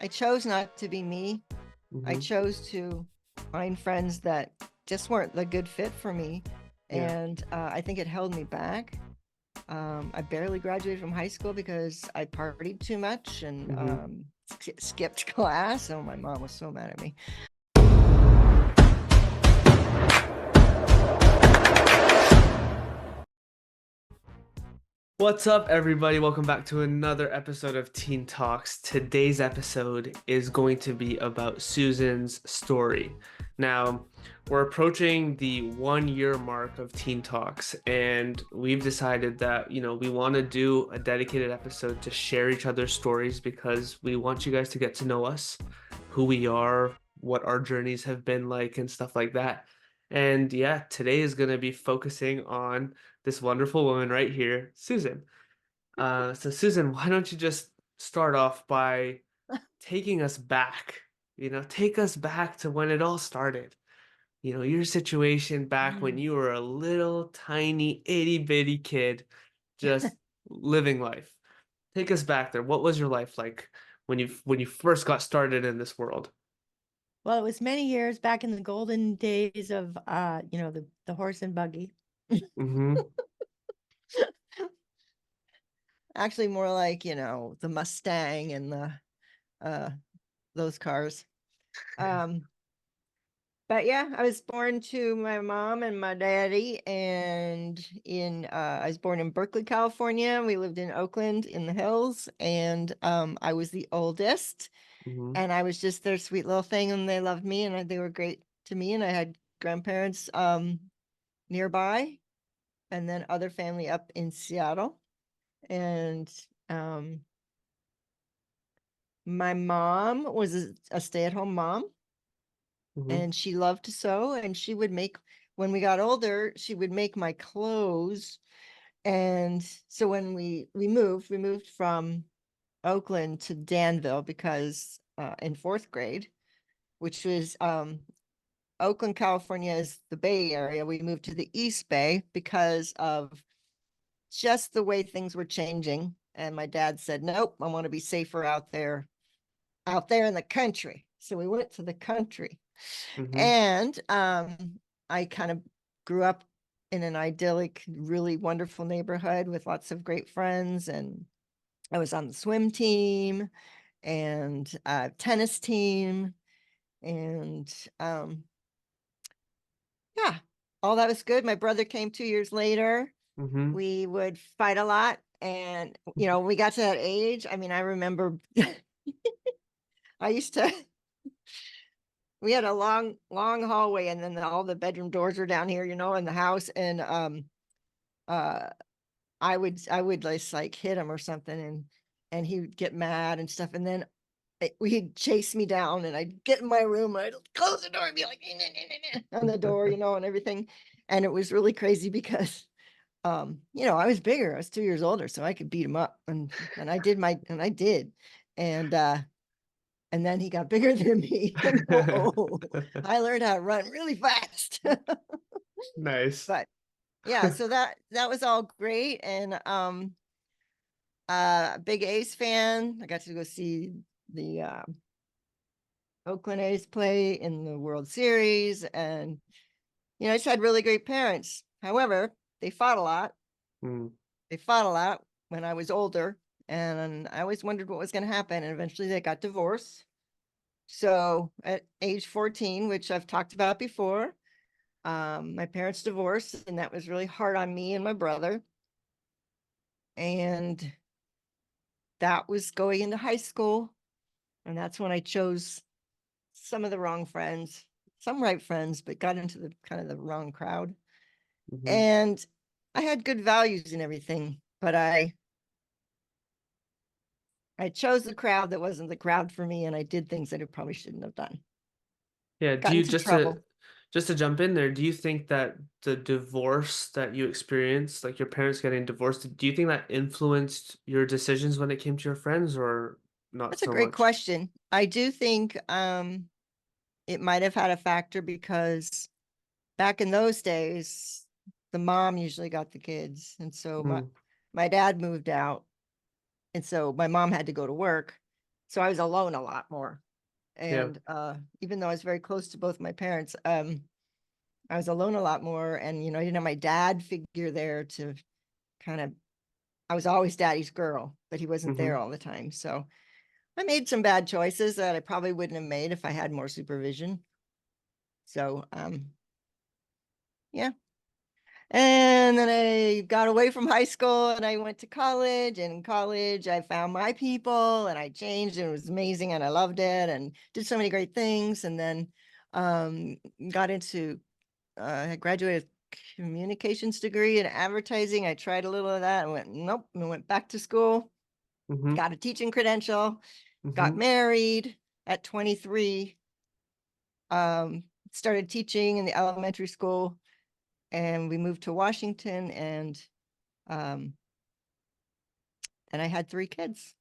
I chose not to be me. I Mm-hmm. chose to find friends that just weren't the good fit for me. Yeah. And I think it held me back. I barely graduated from high school because I partied too much and Mm-hmm. skipped class. Oh, my mom was so mad at me. What's up, everybody? Welcome back to another episode of Teen Talks. Today's episode is going to be about Susan's story. Now, we're approaching the 1 year mark of Teen Talks, and we've decided that, we want to do a dedicated episode to share each other's stories because we want you guys to get to know us, who we are, what our journeys have been like, and stuff like that. And yeah, today is going to be focusing on this wonderful woman right here, Susan. So Susan, why don't you just start off by taking us back? Take us back to when it all started. Your situation back when Mm. you were a little tiny itty bitty kid, just living life. Take us back there. What was your life like when you first got started in this world? Well, it was many years back in the golden days of, the horse and buggy. Mm-hmm. Actually, more like, the Mustang and uh, those cars. Um, but yeah, I was born to my mom and my daddy, and I was born in Berkeley, California. We lived in Oakland in the hills, and I was the oldest, Mm-hmm. and I was just their sweet little thing, and they loved me, and they were great to me, and I had grandparents nearby, and then other family up in Seattle, and um, my mom was a stay-at-home mom, Mm-hmm. and she loved to sew, and she would make, when we got older, she would make my clothes. And so when we moved from Oakland to Danville because in fourth grade, which was Oakland, California is the Bay Area. We moved to the East Bay because of just the way things were changing. And my dad said, nope, I want to be safer out there in the country. So we went to the country. Mm-hmm. And I kind of grew up in an idyllic, really wonderful neighborhood with lots of great friends. And I was on the swim team and tennis team. And yeah, all that was good. My brother came 2 years later. Mm-hmm. We would fight a lot. And, we got to that age. I mean, I remember I used to, we had a long, long hallway, and then all the bedroom doors are down here, in the house. And uh I would just like hit him or something, and he would get mad and stuff. And then he'd chase me down, and I'd get in my room, and I'd close the door and be like on the door, and everything. And it was really crazy because I was bigger. I was 2 years older, so I could beat him up. And I did. And and then he got bigger than me. And oh, I learned how to run really fast. Nice. But yeah, so that was all great. And big A's fan. I got to go see the Oakland A's play in the World Series, and I just had really great parents. However, they fought a lot. Mm. They fought a lot when I was older, and I always wondered what was going to happen. And eventually, they got divorced. So at age 14, which I've talked about before, my parents divorced, and that was really hard on me and my brother. And that was going into high school, and that's when I chose some of the wrong friends, some right friends, but got into the kind of the wrong crowd. Mm-hmm. And I had good values and everything, but I chose the crowd that wasn't the crowd for me, and I did things that I probably shouldn't have done. Yeah, Got do you into trouble. just to jump in there, do you think that the divorce that you experienced, like your parents getting divorced, do you think that influenced your decisions when it came to your friends or not That's a so great much? question. I do think it might have had a factor because back in those days, the mom usually got the kids. And so my Mm, my dad moved out, and so my mom had to go to work. So I was alone a lot more. Yeah. And even though I was very close to both my parents, I was alone a lot more. And, you know, I didn't have my dad figure there to kind of, I was always daddy's girl, but he wasn't Mm-hmm. there all the time. So I made some bad choices that I probably wouldn't have made if I had more supervision. So, yeah. And then I got away from high school and I went to college. And in college, I found my people and I changed and it was amazing and I loved it and did so many great things. And then got into, I graduated communications degree in advertising. I tried a little of that and went, nope, and went back to school, Mm-hmm. got a teaching credential, got Mm-hmm. married at 23, started teaching in the elementary school, and we moved to Washington, and um, I had 3 kids.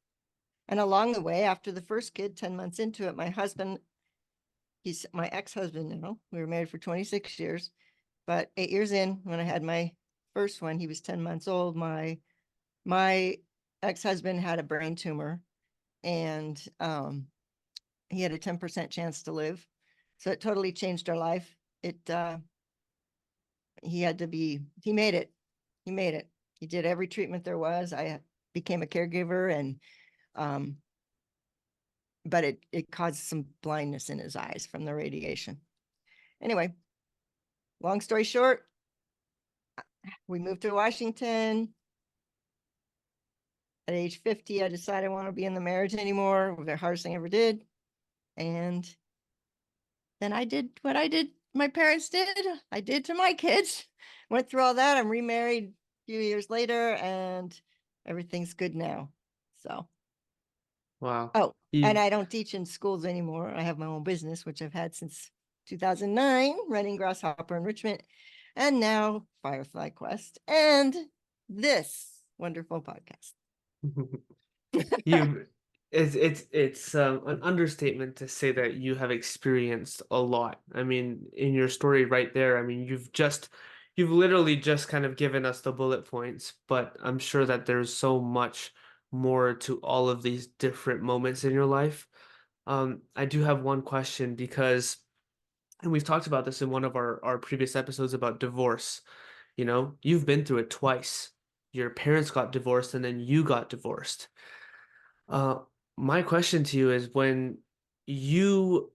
And along the way, after the first kid, 10 months into it, my husband, he's my ex-husband now, we were married for 26 years, but 8 years in, when I had my first one, he was 10 months old. My ex-husband had a brain tumor, and he had a 10% chance to live. So it totally changed our life. It he made it. He made it. He did every treatment there was. I became a caregiver, and um, but it caused some blindness in his eyes from the radiation. Anyway, long story short, we moved to Washington. At age 50, I decided I want to be in the marriage anymore. It was the hardest thing I ever did. And then I did what I did, my parents did, I did to my kids. Went through all that. I'm remarried a few years later, and everything's good now. So, Wow. oh, and You I don't teach in schools anymore. I have my own business, which I've had since 2009, running Grasshopper Enrichment, and now Firefly Quest, and this wonderful podcast. you it's an understatement to say that you have experienced a lot. I mean, in your story right there, I mean, you've literally just kind of given us the bullet points, but I'm sure that there's so much more to all of these different moments in your life. I do have one question because, and we've talked about this in one of our previous episodes about divorce. You know, you've been through it twice. Your parents got divorced and then you got divorced. Uh, my question to you is when you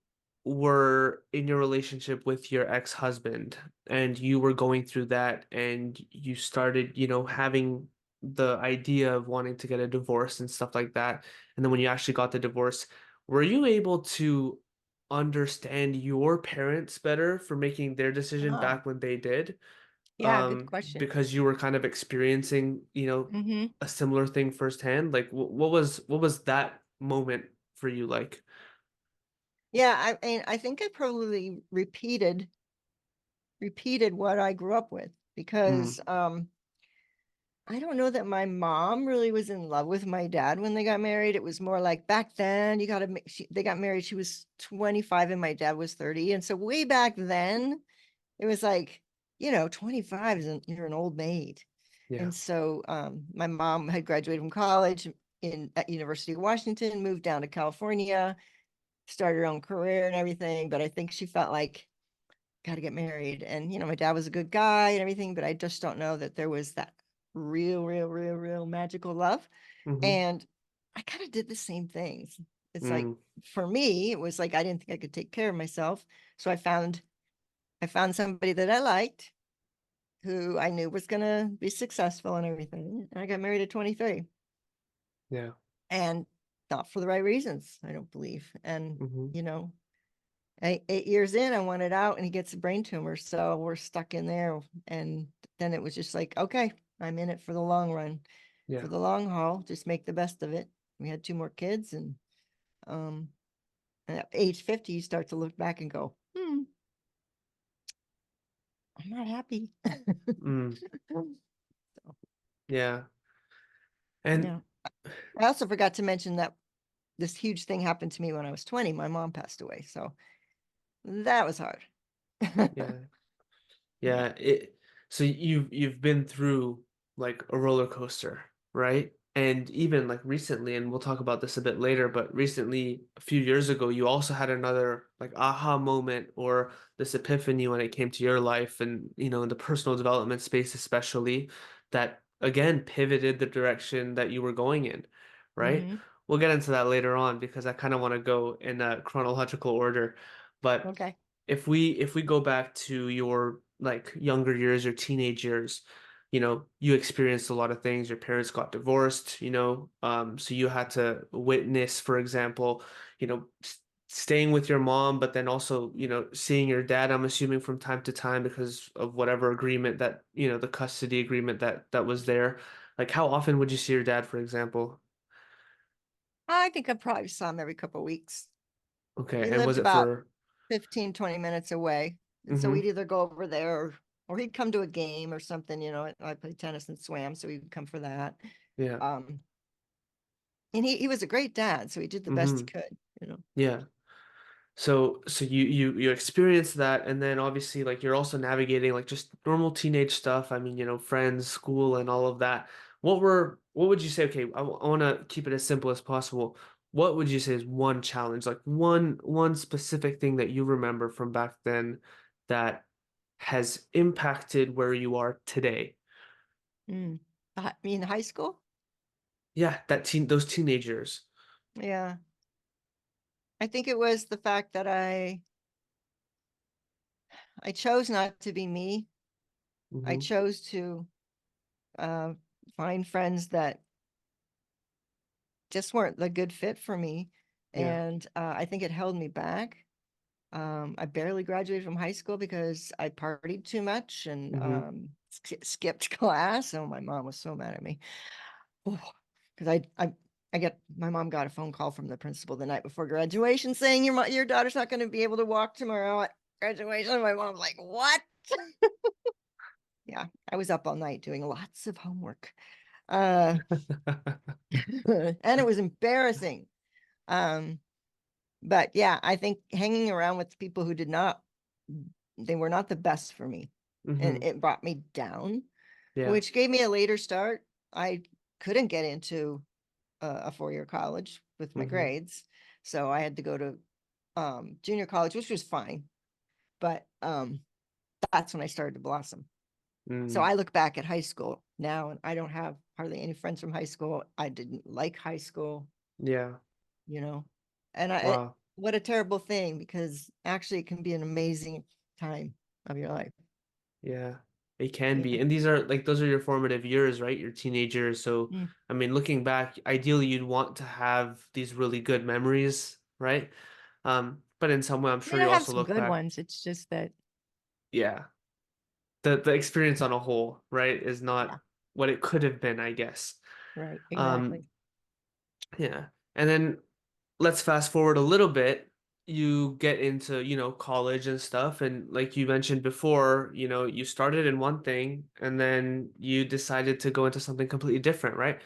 were in your relationship with your ex-husband and you were going through that and you started, having the idea of wanting to get a divorce and stuff like that, and then when you actually got the divorce, were you able to understand your parents better for making their decision Ah, back when they did? yeah, good question. Because you were kind of experiencing, Mm-hmm. a similar thing firsthand. Like, what was that moment for you like? Yeah, I mean, I think I probably repeated what I grew up with, Mm, because I don't know that my mom really was in love with my dad when they got married. It was more like back then you got to they got married, she was 25 and my dad was 30, and so way back then it was like, 25 is you're an old maid. yeah. And so my mom had graduated from college at University of Washington, moved down to California, started her own career and everything, but I think she felt like, got to get married. And, my dad was a good guy and everything, but I just don't know that there was that real magical love. Mm-hmm. And I kind of did the same things. It's like, Mm, for me, it was like, I didn't think I could take care of myself. So I found somebody that I liked, who I knew was going to be successful and everything. And I got married at 23, yeah. and not for the right reasons, I don't believe. And, Mm-hmm. 8 years in, I wanted out, and he gets a brain tumor. So we're stuck in there. And then it was just like, okay, I'm in it for the long run, Yeah. for the long haul, just make the best of it. We had 2 more kids, um, and at age 50, you start to look back and go, I'm not happy. Mm, So, yeah. And yeah. I also forgot to mention that this huge thing happened to me when I was 20. My mom passed away. So that was hard. yeah, Yeah. yeah. So you've been through like a roller coaster, right? And even like recently, and we'll talk about this a bit later, but recently, a few years ago, you also had another like aha moment or this epiphany when it came to your life and, in the personal development space, especially, that again pivoted the direction that you were going in, right? Hmm. We'll get into that later on because I kind of want to go in a chronological order. But Okay. if we go back to your like younger years, your teenage years, you experienced a lot of things. Your parents got divorced, so you had to witness, for example, staying with your mom, but then also, seeing your dad, I'm assuming from time to time because of whatever agreement that, the custody agreement that was there. Like how often would you see your dad, for example? I think I probably saw him every couple of weeks. Okay, He and lived was it about for 15, 20 minutes away. And so we'd mm-hmm. either go over there or he'd come to a game or something, I played tennis and swam, so he'd come for that. Yeah. Um, and he was a great dad, so he did the best he Mm-hmm. could. Yeah. So you experience that, and then obviously like you're also navigating like just normal teenage stuff. I mean, friends, school, and all of that. What would you say? Okay, I want to keep it as simple as possible. What would you say is one challenge, like one specific thing that you remember from back then that has impacted where you are today? Mm. I mean, high school? Yeah, those teenagers. Yeah. I think it was the fact that I chose not to be me. I Mm-hmm. chose to uh, find friends that just weren't the good fit for me. Yeah. And I think it held me back. I barely graduated from high school because I partied too much and Mm-hmm. skipped class. Oh, my mom was so mad at me. Because my mom got a phone call from the principal the night before graduation saying your daughter's not going to be able to walk tomorrow at graduation. My mom's like, what? Yeah, I was up all night doing lots of homework. Uh, and it was embarrassing. Um, but yeah, I think hanging around with people who they were not the best for me. And Mm-hmm. it brought me down, Yeah. which gave me a later start. I couldn't get into a 4-year college with my Mm-hmm. grades. So I had to go to junior college, which was fine. But that's when I started to blossom. So Mm. I look back at high school now and I don't have hardly any friends from high school. I didn't like high school, Yeah. you know, and Wow. what a terrible thing, because actually it can be an amazing time of your life. Yeah, it can be. Yeah. And these are like those are your formative years, right? Your teenagers. So, Mm. I mean, looking back, ideally you'd want to have these really good memories, right? But in some way, I'm I sure mean, I you have also some look good back, ones. It's just that, yeah, the experience on a whole, right, is yeah, not what it could have been, I guess. right, Um, exactly. yeah. And then let's fast forward a little bit. You get into, college and stuff. And like you mentioned before, you started in one thing and then you decided to go into something completely different, right?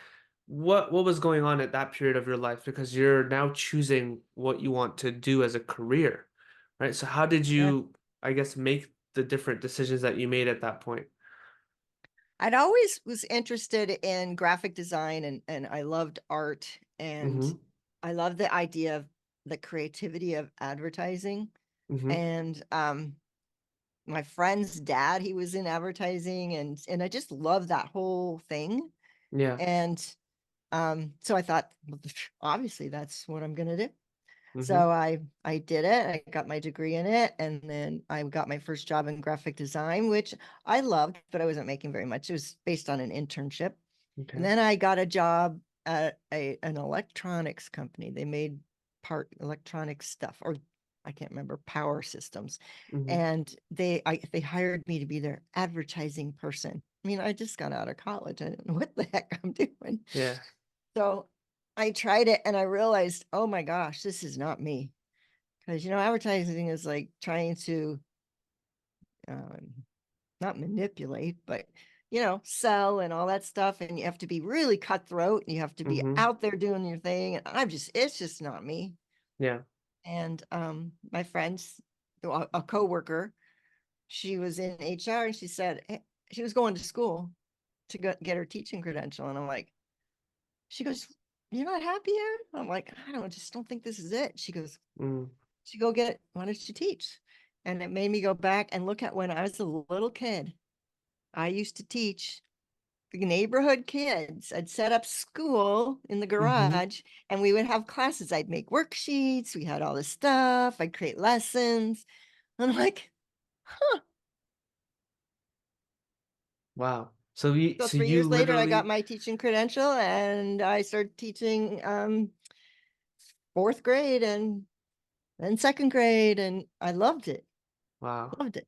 What was going on at that period of your life? Because you're now choosing what you want to do as a career, right? So how did Yeah. you, I guess, make the different decisions that you made at that point? I'd always was interested in graphic design and I loved art and Mm-hmm. I love the idea of the creativity of advertising. Mm-hmm. And my friend's dad, he was in advertising and I just love that whole thing. Yeah. And so I thought, well, obviously that's what I'm gonna do. Mm-hmm. So I did it. I got my degree in it, and then I got my first job in graphic design, which I loved, but I wasn't making very much. It was based on an internship. And Okay. then I got a job at an electronics company. They made electronic stuff, or I can't remember, power systems. Mm-hmm. And they hired me to be their advertising person. I mean, I just got out of college. I didn't know what the heck I'm doing. Yeah. So I tried it and I realized, oh my gosh, this is not me. Because, advertising is like trying to um, not manipulate, but, sell and all that stuff. And you have to be really cutthroat and you have to be Mm-hmm. out there doing your thing. And it's just not me. Yeah. And my friends, a coworker, she was in HR and she said, she was going to school to get her teaching credential. And I'm like, She goes, "You're not happy here?" I'm like, just don't think this is it. She goes, Mm. why don't you teach? And it made me go back and look at when I was a little kid. I used to teach the neighborhood kids. I'd set up school in the Mm-hmm. garage and we would have classes. I'd make worksheets. We had all this stuff. I'd create lessons. And I'm like, Wow. so So 3 years you later, I got literally, my teaching credential and I started teaching fourth grade and then second grade. And I loved it. wow. Loved it.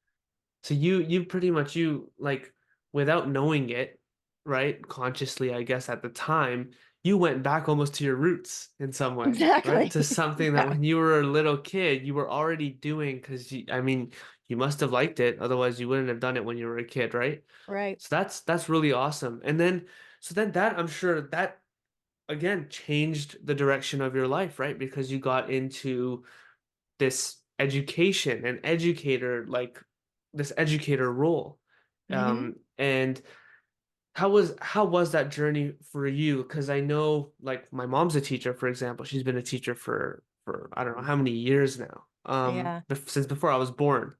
So you pretty much you like without knowing it, right? Consciously, I guess at the time, you went back almost to your roots in some way, right? Exactly. To something that Yeah. when you were a little kid, you were already doing because I mean, you must have liked it, otherwise you wouldn't have done it when you were a kid, right? Right. So that's really awesome. And then so then that I'm sure that again changed the direction of your life, right? Because you got into this education and educator like this educator role Mm-hmm. and how was that journey for you because I know like my mom's a teacher for example she's been a teacher for I don't know how many years now Yeah. since before I was born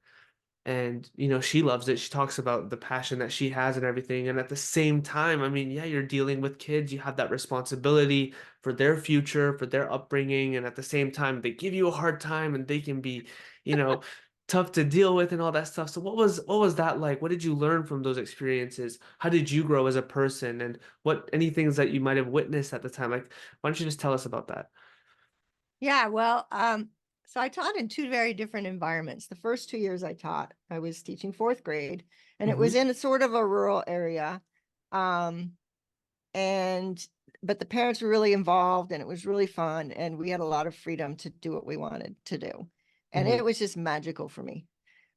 and she loves it. She talks about the passion that she has and everything, and at the same time I mean yeah, you're dealing with kids, you have that responsibility for their future, for their upbringing, and at the same time they give you a hard time and they can be you know tough to deal with and all that stuff. So what was that like? What did you learn from those experiences? How did you grow as a person, and what any things that you might have witnessed at the time? Like, why don't you just tell us about that? Yeah. Well, so I taught in two very different environments. The first 2 years I taught, I was teaching fourth grade, and it was Mm-hmm. in a sort of a rural area. Um, and but the parents were really involved and it was really fun and we had a lot of freedom to do what we wanted to do. And Mm-hmm. it was just magical for me.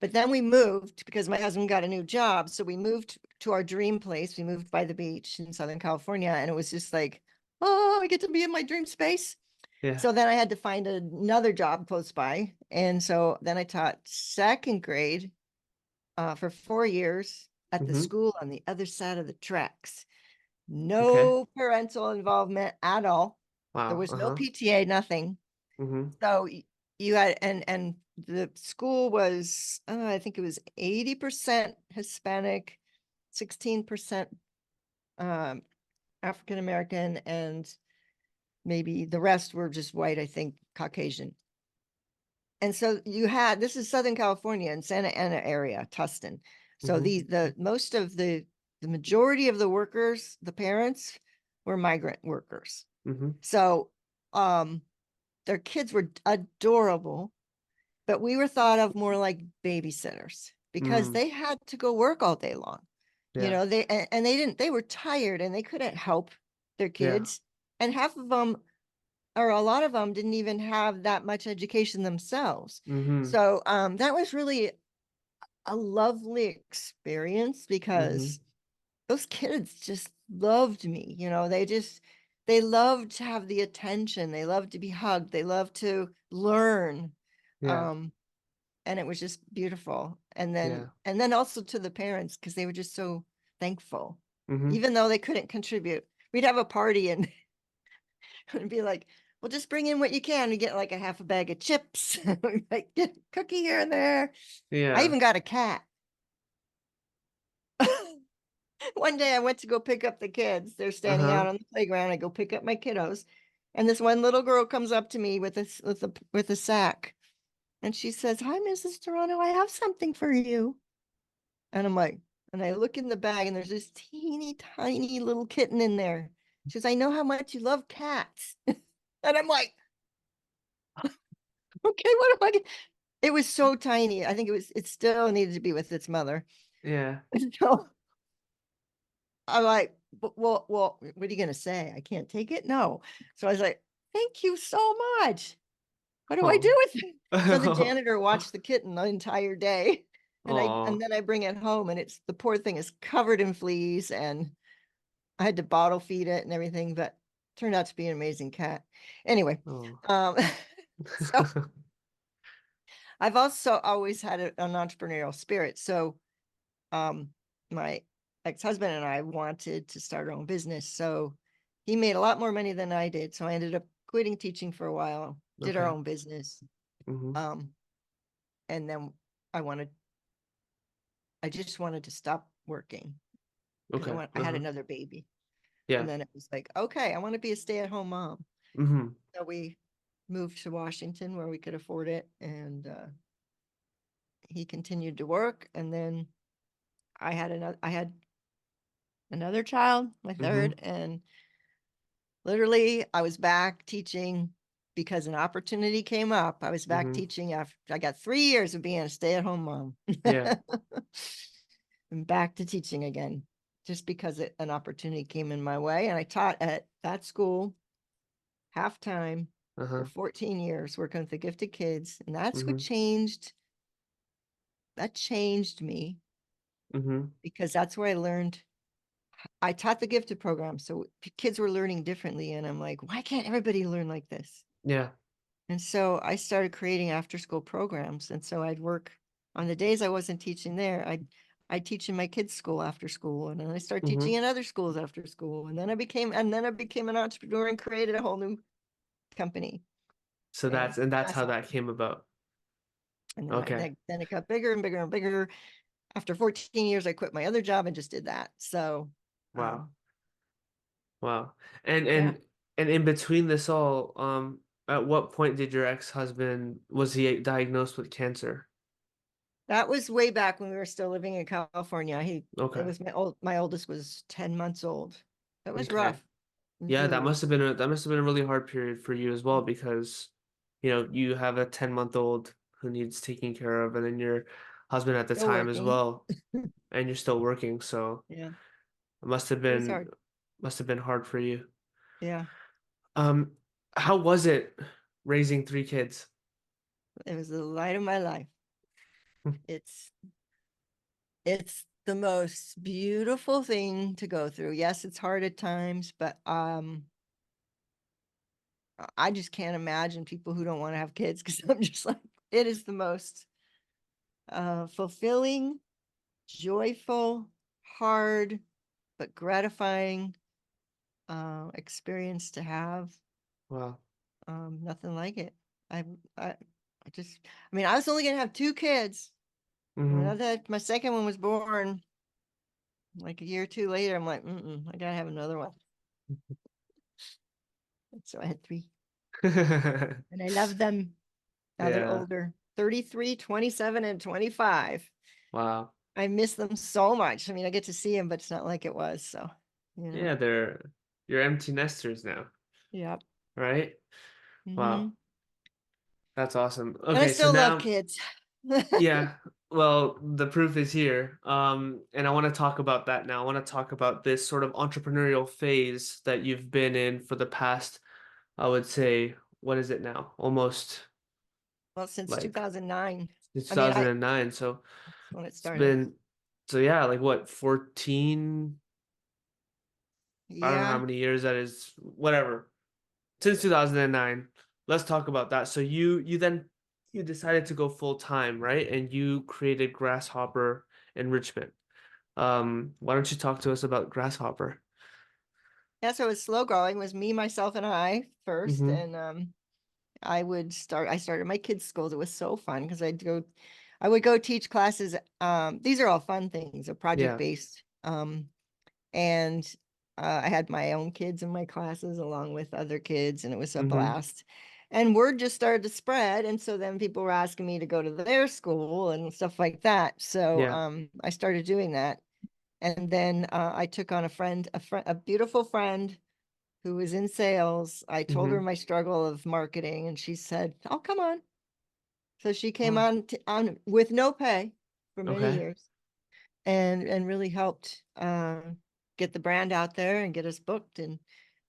But then we moved because my husband got a new job. So we moved to our dream place. We moved by the beach in Southern California. And it was just like, oh, I get to be in my dream space. Yeah. So then I had to find another job close by. And so then I taught second grade for 4 years at the Mm-hmm. school on the other side of the tracks. Okay. No parental involvement at all. There Wow. was no Uh-huh. PTA, nothing. Mm-hmm. So you had and the school was I think it was 80% Hispanic, 16% um, African American, and maybe the rest were just white, I think Caucasian. And so you had, this is Southern California and Santa Ana area, Tustin. So Mm-hmm. the most of the majority of the workers, the parents, were migrant workers. Mm-hmm. So their kids were adorable, but we were thought of more like babysitters because Mm. they had to go work all day long. Yeah. And they didn't, they were tired and they couldn't help their Yeah. kids. And half of them, or a lot of them, didn't even have that much education themselves. Mm-hmm. So that was really a lovely experience Mm-hmm. because those kids just loved me. They loved to have the attention. They loved to be hugged. They loved to learn. Yeah. Um, and it was just beautiful. Yeah. And then also to the parents, because they were just so thankful, Mm-hmm. even though they couldn't contribute. We'd have a party and it'd be like, well, just bring in what you can. We get like a half a bag of chips, like get a cookie here and there. I Yeah. even got a cat. One day I went to go pick up the kids. They're standing out Uh-huh. on the playground. I go pick up my kiddos. And this one little girl comes up to me with a sack. And she says, "Hi, Mrs. Toronto, I have something for you." And I'm like, and I look in the bag and there's this teeny tiny little kitten in there. She says, "I know how much you love cats." And I'm like, okay, what am I gonna-" It was so tiny. I think it still needed to be with its mother. Yeah. So I'm like, well, what are you gonna say? I can't take it? No. So I was like, "Thank you so much. What do I do Oh. with it?" So the janitor watched the kitten the entire day. And Oh. then I bring it home and it's the poor thing is covered in fleas and I had to bottle feed it and everything, but turned out to be an amazing cat. Anyway, Oh. um, so I've also always had an entrepreneurial spirit. So my ex-husband and I wanted to start our own business. So he made a lot more money than I did. So I ended up quitting teaching for a while, did our Okay. own business. Mm-hmm. And then I just wanted to stop working because Okay. I had Uh-huh. another baby. Yeah. And then it was like, okay, I want to be a stay-at-home mom. Mm-hmm. So we moved to Washington where we could afford it. And he continued to work. And then I had another child, my Mm-hmm. third, and literally I was back teaching because an opportunity came up. I was back Mm-hmm. teaching after I got 3 years of being a stay-at-home mom. Yeah. And back to teaching again, just because an opportunity came in my way. And I taught at that school half-time for Uh-huh. 14 years, working with the gifted kids. And that's what Mm-hmm. changed me, Mm-hmm. because that's where I learned. I taught the gifted program, so kids were learning differently. And I'm like, why can't everybody learn like this? Yeah. And so I started creating after school programs. And so I'd work on the days I wasn't teaching there. I'd teach in my kids' school after school. And then I started Mm-hmm. teaching in other schools after school. And then I became an entrepreneur and created a whole new company. So And that's how that Grasshopper. came about. And Okay. then it got bigger and bigger and bigger. After 14 years, I quit my other job and just did that. So Wow. Wow. And yeah, and in between this all, at what point did your ex-husband was he diagnosed with cancer? that was way back when we were still living in California. It Okay. was my oldest was 10 months old. That was Okay. rough. It was Yeah, really rough. that must have been a really hard period for you as well because, you have a 10-month-old who needs taking care of, and then your husband at the Still time as working. well, and you're still working, so Yeah, it must have it was been hard. hard for you. Yeah, Um, how was it raising three kids? it was the light of my life. It's it's the most beautiful thing to go through. Yes, it's hard at times, but I just can't imagine people who don't want to have kids, because I'm just like, it is the most fulfilling, joyful, hard, but gratifying experience to have. Wow. Nothing like it. I, I just, I mean, I was only gonna have two kids. Mm-hmm. And that my second one was born like a year or two later. I'm like, I gotta have another one. So I had three, and I love them. Now they're Yeah. older, 33, 27, and 25. Wow. I miss them so much. I mean, I get to see them, but it's not like it was. So, Yeah, you're empty nesters now, yep. right? Hmm. Wow. That's awesome. But I Okay, so still love now, kids. yeah, well, the proof is here. And I want to talk about that now. I want to talk about this sort of entrepreneurial phase that you've been in for the past, I would say, what is it now? Almost Well, since like 2009. since I mean, 2009. So when it it's started. been, so yeah, like what, 14? I don't know how Yeah. many years that is, whatever. Since 2009. Let's talk about that. So you decided to go full time, right? And you created Grasshopper Enrichment. Why don't you talk to us about Grasshopper? Yeah, so it was slow growing. It was me, myself, and I first. Mm-hmm. And I started my kids' schools. It was so fun because I would go teach classes. These are all fun things, are project Yeah. based. And I had my own kids in my classes along with other kids, and it was a Mm-hmm. blast. And word just started to spread, and so then people were asking me to go to their school and stuff like that. So Yeah. I started doing that, and then I took on a beautiful friend who was in sales. I told her Mm-hmm. my struggle of marketing, and she said, "Oh, come on." So she came Wow. on with no pay for many Okay. years, and really helped get the brand out there and get us booked. And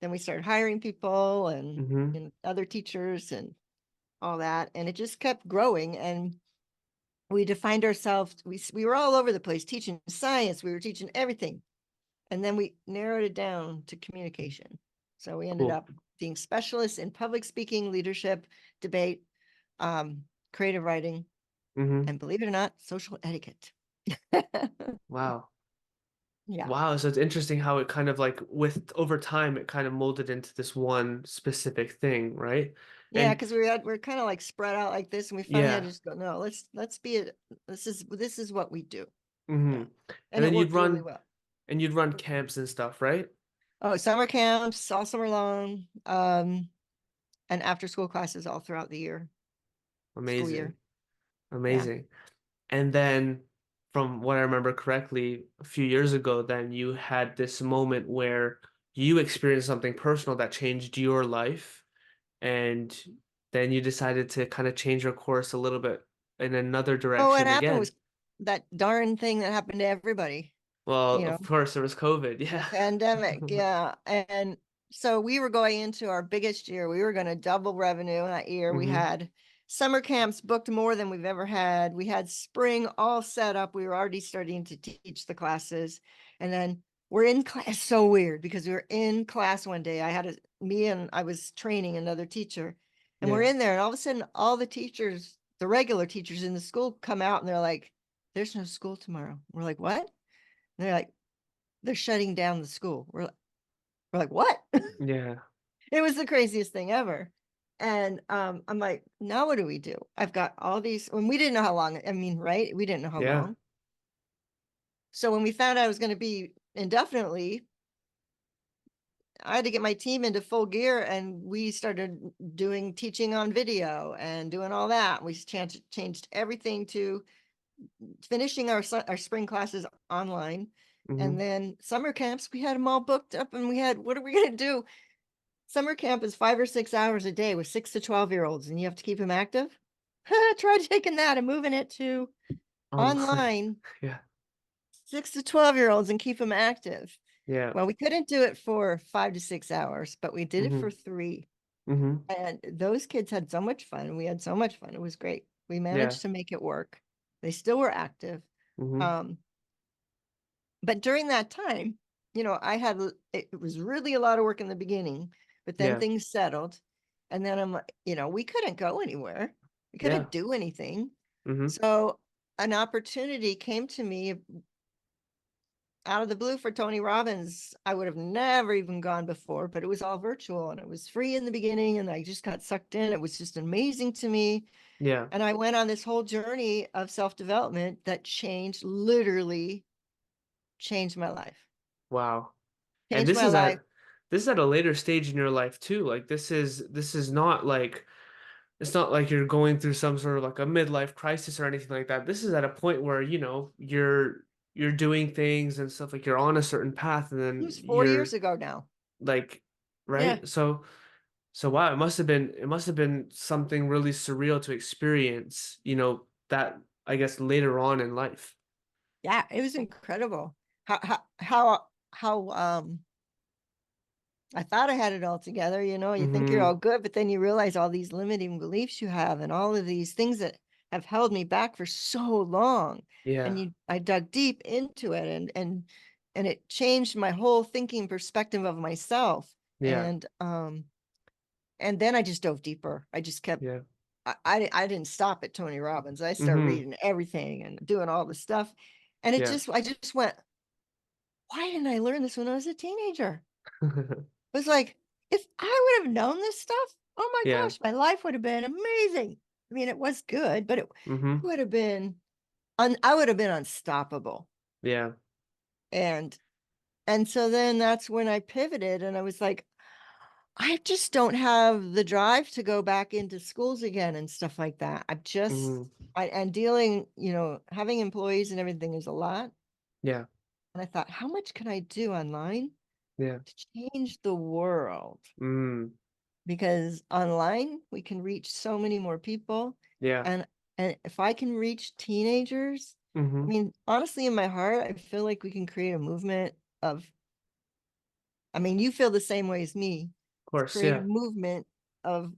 then we started hiring people Mm-hmm. and other teachers and all that, and it just kept growing. And we defined ourselves. We were all over the place teaching science. We were teaching everything, and then we narrowed it down to communication. So we ended Cool. up being specialists in public speaking, leadership, debate, um, creative writing, Mm-hmm. and believe it or not, social etiquette. Wow. Yeah. Wow, so it's interesting how it kind of like with over time it kind of molded into this one specific thing, right? Yeah, And because we're kind of like spread out like this, and we finally had to yeah. just go, no, let's be it. This is what we do. Hmm. Yeah. And And it then worked really well. you'd run camps and stuff, right? Oh, summer camps all summer long, and after school classes all throughout the year, school year. Amazing. Yeah. Amazing. And then from what I remember correctly, a few years ago, then you had this moment where you experienced something personal that changed your life, and then you decided to kind of change your course a little bit in another Well, what direction happened again. was that darn thing that happened to everybody, Well, you know, of course, there was COVID. the Yeah. pandemic. Yeah. And so we were going into our biggest year. We were going to double revenue that year. We Hmm. had summer camps booked more than we've ever had. We had spring all set up. We were already starting to teach the classes. And then we're in class. So weird because we were in class one day. I was training another teacher, and we're Yeah. in there. And all of a sudden, all the teachers, the regular teachers in the school come out and they're like, there's no school tomorrow. We're like, what? And they're like, they're shutting down the school. We're like, what? Yeah. It was the craziest thing ever. And I'm like, now what do we do? I've got all these, when we didn't know how long, I mean, right? We didn't know how Yeah. long. So when we found out I was going to be indefinitely, I had to get my team into full gear, and we started doing teaching on video and doing all that. We changed everything to finishing our spring classes online. And Hmm. then summer camps, we had them all booked up, and what are we going to do? Summer camp is 5 or 6 hours a day with 6 to 12-year-olds, and you have to keep them active. Try taking that and moving it to Online. online, Yeah. 6 to 12-year-olds, and keep them active. Yeah. Well, we couldn't do it for 5 to 6 hours, but we did it for Hmm. 3. Hmm. And those kids had so much fun. We had so much fun. It was great. We Yeah. managed to make it work. They still were active. Hmm. Um, but during that time, it was really a lot of work in the beginning, but then Yeah. things settled. And then we couldn't go anywhere. We Yeah. couldn't do anything. Hmm. So an opportunity came to me out of the blue for Tony Robbins. I would have never even gone before, but it was all virtual and it was free in the beginning. And I just got sucked in. It was just amazing to me. Yeah. And I went on this whole journey of self-development that literally changed my life. Wow. And Changed my life. this is at a later stage in your life too. Like this is not like it's not like you're going through some sort of like a midlife crisis or anything like that. This is at a point where, you're doing things and stuff like you're on a certain path and It then was 4 years you're ago now. like, Yeah. right? So wow, it must have been something really surreal to experience, that I guess later on in life. Yeah. It was incredible. How I thought I had it all together. You think you're all Hmm. good, but then you realize all these limiting beliefs you have and all of these things that have held me back for so long. And Yeah. I dug deep into it, and it changed my whole thinking perspective of myself. Yeah. And then I just dove deeper. I just kept Yeah. I didn't stop at Tony Robbins. I started Hmm. reading everything and doing all the stuff. And Yeah. I just went, why didn't I learn this when I was a teenager? It was like, if I would have known this stuff, oh my Yeah. gosh, my life would have been amazing. I mean, it was good, but it Hmm. would have been, I would have been unstoppable. Yeah. And, and so then that's when I pivoted, and I was like, I just don't have the drive to go back into schools again and stuff like that. Hmm. And dealing, having employees and everything is a lot. Yeah. And I thought, how much can I do online Yeah. to change the world? Mm. Because online we can reach so many more people. Yeah. And if I can reach teenagers, I Hmm. mean, honestly, in my heart, I feel like we can create a movement of, I mean, you feel the same way as me, Of course. create a Yeah. movement of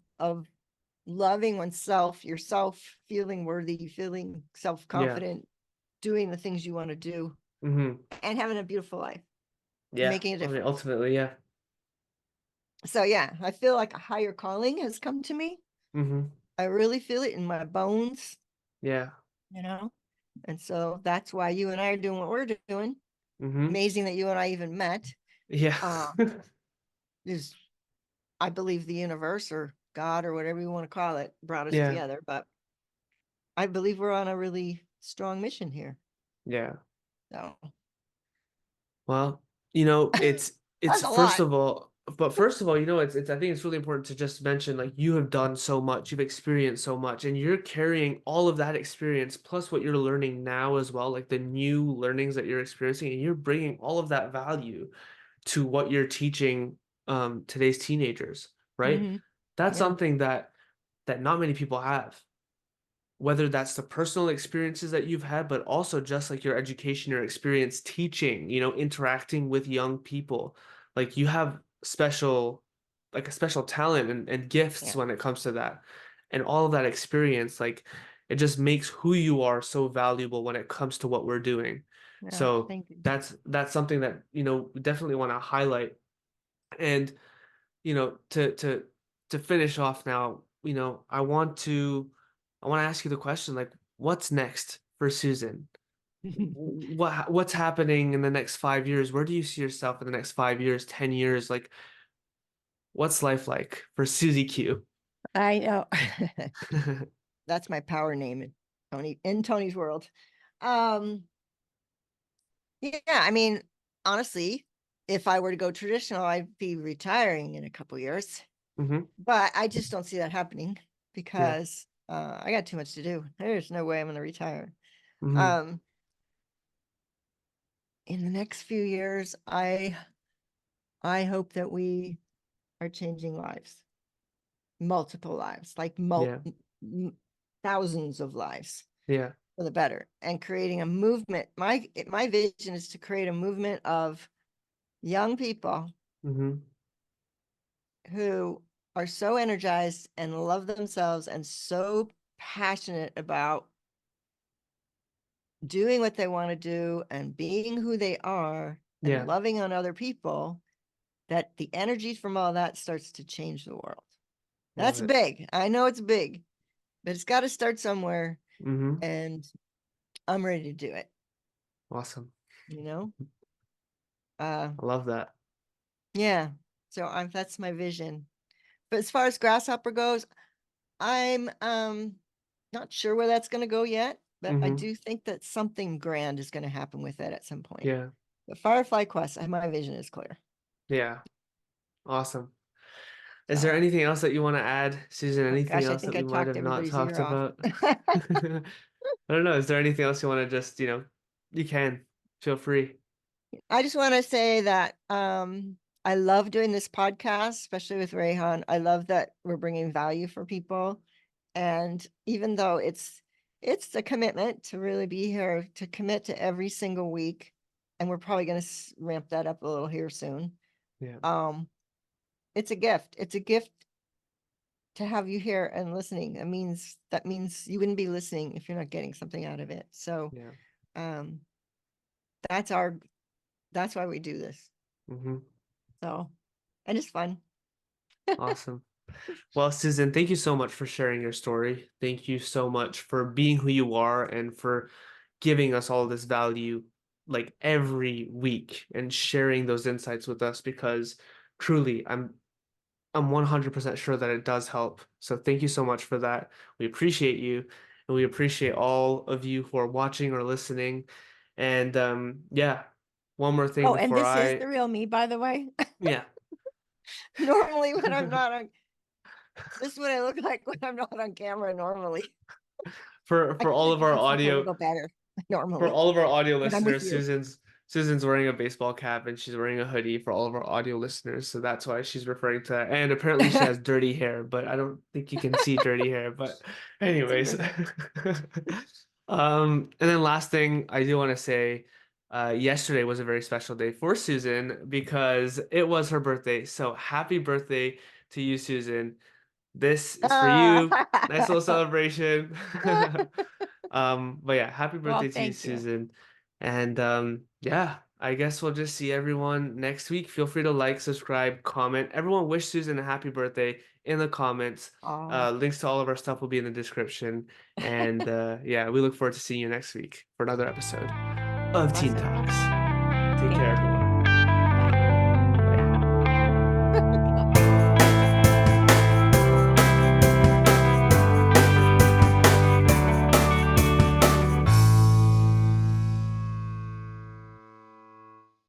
loving oneself, yourself, feeling worthy, feeling Yeah. self-confident, doing the things you want to do, Hmm. and having a beautiful life, Yeah. making a I mean, difference. ultimately, yeah. So yeah, I feel like a higher calling has come to me. Hmm. I really feel it in my bones, Yeah. you know? And so that's why you and I are doing what we're doing. Amazing that you and I even met. Yeah. Is I believe the universe or God or whatever you want to call it brought us Yeah. together, but I believe we're on a really strong mission here. Yeah. So Well, it's that's a first lot. of all, but first of all, it's I think it's really important to just mention, like, you have done so much, you've experienced so much, and you're carrying all of that experience plus what you're learning now as well, like the new learnings that you're experiencing, and you're bringing all of that value to what you're teaching today's teenagers, right? Mm-hmm. That's Yeah. something that not many people have, whether that's the personal experiences that you've had, but also just like your education, your experience teaching, interacting with young people. Like, you have like a special talent and gifts Yeah. when it comes to that. And all of that experience, like, it just makes who you are so valuable when it comes to what we're doing. Yeah. So Thank you. that's something that, we definitely want to highlight. And, to finish off now, I want to ask you the question, like, what's next for Susan? What's happening in the next 5 years? Where do you see yourself in the next 5 years, 10 years? Like, what's life like for Susie Q? I know. That's my power name in Tony's world. Um, yeah, I mean, honestly, if I were to go traditional, I'd be retiring in a couple years. Hmm. But I just don't see that happening Yeah. because I got too much to do. There's no way I'm going to retire. Hmm. Um, in the next few years, I hope that we are changing lives, multiple lives, like Yeah. thousands of lives Yeah. for the better, and creating a movement. My vision is to create a movement of young people Hmm. who are so energized and love themselves and so passionate about doing what they want to do and being who they are and Yeah. loving on other people, that the energy from all that starts to change the world. Love That's it. big. I know it's big, but it's got to start somewhere, Hmm. and I'm ready to do it, Awesome. you know? Uh I love that. yeah. So that's my vision. But as far as Grasshopper goes, I'm not sure where that's going to go yet, but I Hmm. do think that something grand is going to happen with it at some point. Yeah. But Firefly Quest, my vision is clear. Yeah. Awesome. Is there So, anything else that you want to add, Susan? oh Anything gosh, I else that think I we might talked have not everybody's talked ear off. about? I don't know. Is there anything else you want to just, you can feel free. I just want to say that I love doing this podcast, especially with Rehan. I love that we're bringing value for people. And even though it's a commitment to really be here, to commit to every single week, and we're probably going to ramp that up a little here soon. Yeah. Um, it's a gift. It's a gift to have you here and listening. That means you wouldn't be listening if you're not getting something out of it. So Yeah. um that's why we do this. Hmm. So, and it's fun. Awesome. Well, Susan, thank you so much for sharing your story. Thank you so much for being who you are and for giving us all this value, like, every week, and sharing those insights with us, because truly, I'm 100% sure that it does help. So thank you so much for that. We appreciate you, and we appreciate all of you who are watching or listening. And yeah, one more thing Oh, and before this is I the real me, by the way. yeah. Normally when I'm not on, this is what I look like when I'm not on camera normally. I For guess all I of can our do stuff a audio little better for normally all of our audio when I'm with listeners, you. Susan's wearing a baseball cap and she's wearing a hoodie for all of our audio listeners, so that's why she's referring to that. And apparently she has dirty hair, but I don't think you can see dirty hair. But It's anyways, okay. and then last thing I do want to say, yesterday was a very special day for Susan because it was her birthday. So happy birthday to you, Susan. This is for you. Nice little celebration. But yeah, happy Well, birthday to you, thank you. Susan. And yeah, I guess we'll just see everyone next week. Feel free to like, subscribe, comment. Everyone wish Susan a happy birthday in the comments. Oh, Links to all of our stuff will be in the description. And yeah, we look forward to seeing you next week for another episode of Teen awesome. Talks. Take care, everyone.